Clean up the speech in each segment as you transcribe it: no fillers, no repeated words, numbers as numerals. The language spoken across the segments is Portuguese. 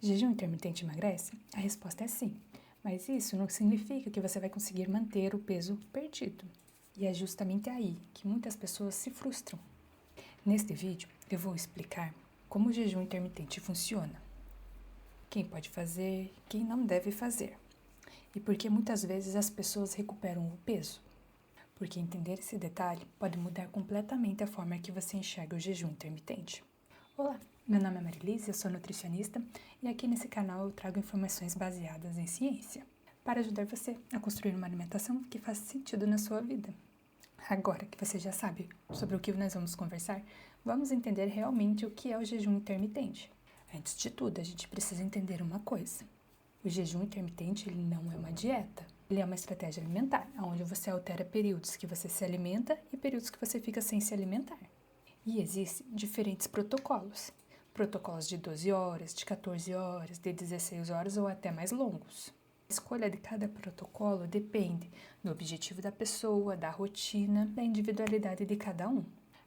Jejum intermitente emagrece? A resposta é sim, mas isso não significa que você vai conseguir manter o peso perdido. E é justamente aí que muitas pessoas se frustram. Neste vídeo, eu vou explicar como o jejum intermitente funciona, quem pode fazer, quem não deve fazer, e por que muitas vezes as pessoas recuperam o peso. Porque entender esse detalhe pode mudar completamente a forma que você enxerga o jejum intermitente. Olá, meu nome é Marilise, eu sou nutricionista e aqui nesse canal eu trago informações baseadas em ciência para ajudar você a construir uma alimentação que faça sentido na sua vida. Agora que você já sabe sobre o que nós vamos conversar, vamos entender realmente o que é o jejum intermitente. Antes de tudo, a gente precisa entender uma coisa. O jejum intermitente ele não é uma dieta. Ele é uma estratégia alimentar, onde você altera períodos que você se alimenta e períodos que você fica sem se alimentar. E existem diferentes protocolos. Protocolos de 12 horas, de 14 horas, de 16 horas ou até mais longos. A escolha de cada protocolo depende do objetivo da pessoa, da rotina, da individualidade de cada um.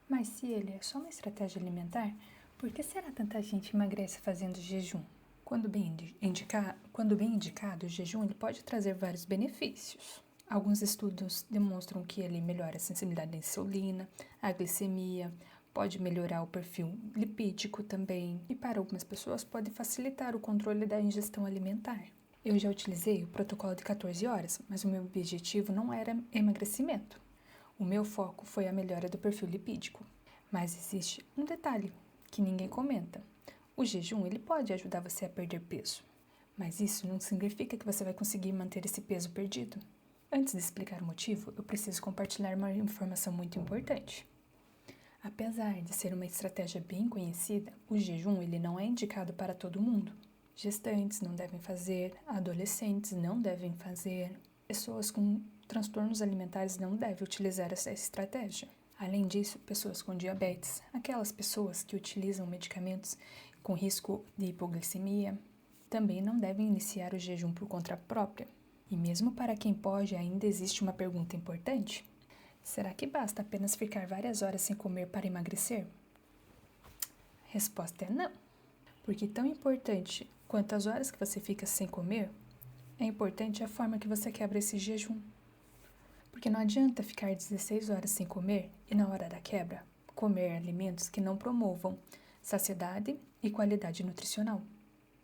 Mas se ele é só uma estratégia alimentar, por que será tanta gente emagrece fazendo jejum? Quando bem indicado, o jejum ele pode trazer vários benefícios. Alguns estudos demonstram que ele melhora a sensibilidade à insulina, a glicemia, pode melhorar o perfil lipídico também, e para algumas pessoas pode facilitar o controle da ingestão alimentar. Eu já utilizei o protocolo de 14 horas, mas o meu objetivo não era emagrecimento. O meu foco foi a melhora do perfil lipídico. Mas existe um detalhe que ninguém comenta. O jejum ele pode ajudar você a perder peso, mas isso não significa que você vai conseguir manter esse peso perdido. Antes de explicar o motivo, eu preciso compartilhar uma informação muito importante. Apesar de ser uma estratégia bem conhecida, o jejum ele não é indicado para todo mundo. Gestantes não devem fazer, adolescentes não devem fazer, pessoas com transtornos alimentares não devem utilizar essa estratégia. Além disso, pessoas com diabetes, aquelas pessoas que utilizam medicamentos com risco de hipoglicemia, também não devem iniciar o jejum por conta própria. E mesmo para quem pode, ainda existe uma pergunta importante. Será que basta apenas ficar várias horas sem comer para emagrecer? A resposta é não. Porque tão importante quanto as horas que você fica sem comer, é importante a forma que você quebra esse jejum. Porque não adianta ficar 16 horas sem comer e na hora da quebra, comer alimentos que não promovam saciedade e qualidade nutricional.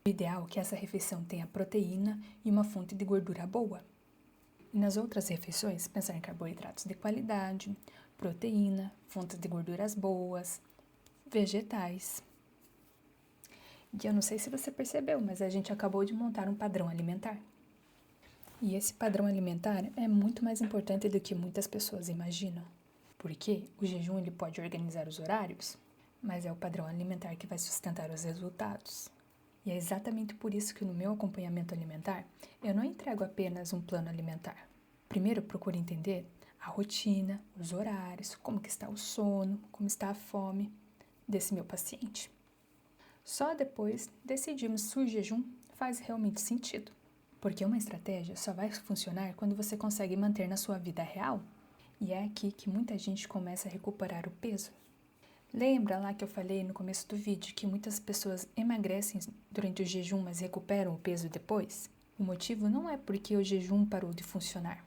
O ideal é que essa refeição tenha proteína e uma fonte de gordura boa. E nas outras refeições, pensar em carboidratos de qualidade, proteína, fontes de gorduras boas, vegetais. E eu não sei se você percebeu, mas a gente acabou de montar um padrão alimentar. E esse padrão alimentar é muito mais importante do que muitas pessoas imaginam. Porque o jejum ele pode organizar os horários, mas é o padrão alimentar que vai sustentar os resultados. E é exatamente por isso que no meu acompanhamento alimentar, eu não entrego apenas um plano alimentar. Primeiro eu procuro entender a rotina, os horários, como que está o sono, como está a fome desse meu paciente. Só depois decidimos se o jejum faz realmente sentido. Porque uma estratégia só vai funcionar quando você consegue manter na sua vida real. E é aqui que muita gente começa a recuperar o peso. Lembra lá que eu falei no começo do vídeo que muitas pessoas emagrecem durante o jejum, mas recuperam o peso depois? O motivo não é porque o jejum parou de funcionar.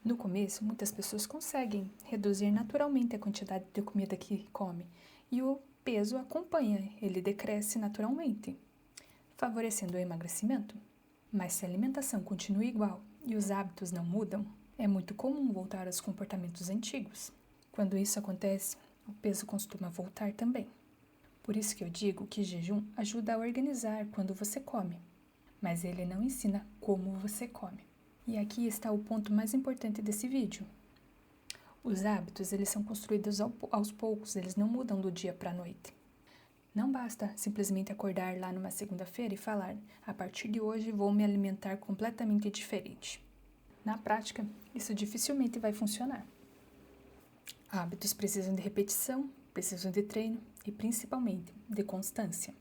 No começo, muitas pessoas conseguem reduzir naturalmente a quantidade de comida que come e o peso acompanha, ele decresce naturalmente, favorecendo o emagrecimento. Mas se a alimentação continua igual e os hábitos não mudam, é muito comum voltar aos comportamentos antigos. Quando isso acontece, o peso costuma voltar também. Por isso que eu digo que jejum ajuda a organizar quando você come, mas ele não ensina como você come. E aqui está o ponto mais importante desse vídeo. Os hábitos, eles são construídos aos poucos, eles não mudam do dia para a noite. Não basta simplesmente acordar lá numa segunda-feira e falar, a partir de hoje vou me alimentar completamente diferente. Na prática, isso dificilmente vai funcionar. Hábitos precisam de repetição, precisam de treino e principalmente de constância.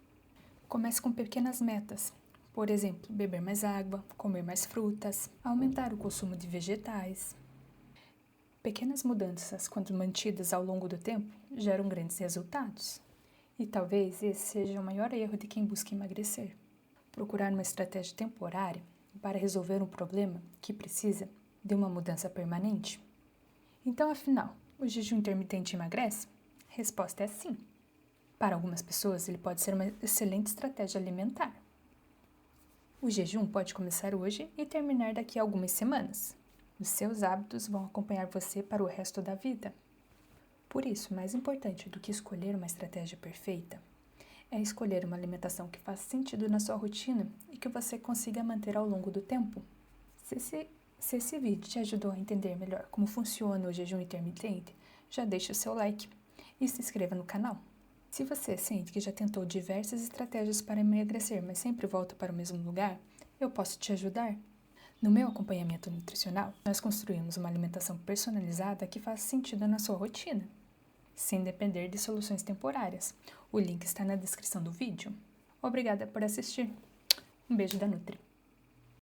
Comece com pequenas metas. Por exemplo, beber mais água, comer mais frutas, aumentar o consumo de vegetais. Pequenas mudanças, quando mantidas ao longo do tempo, geram grandes resultados. E talvez esse seja o maior erro de quem busca emagrecer. procurar uma estratégia temporária para resolver um problema que precisa de uma mudança permanente? Então, afinal, o jejum intermitente emagrece? A resposta é sim. Para algumas pessoas, ele pode ser uma excelente estratégia alimentar. O jejum pode começar hoje e terminar daqui a algumas semanas. Os seus hábitos vão acompanhar você para o resto da vida. Por isso, mais importante do que escolher uma estratégia perfeita é escolher uma alimentação que faça sentido na sua rotina e que você consiga manter ao longo do tempo. Se esse vídeo te ajudou a entender melhor como funciona o jejum intermitente, já deixe o seu like e se inscreva no canal. Se você sente que já tentou diversas estratégias para emagrecer, mas sempre volta para o mesmo lugar, eu posso te ajudar. No meu acompanhamento nutricional, nós construímos uma alimentação personalizada que faça sentido na sua rotina, sem depender de soluções temporárias. O link está na descrição do vídeo. Obrigada por assistir. Um beijo da Nutri.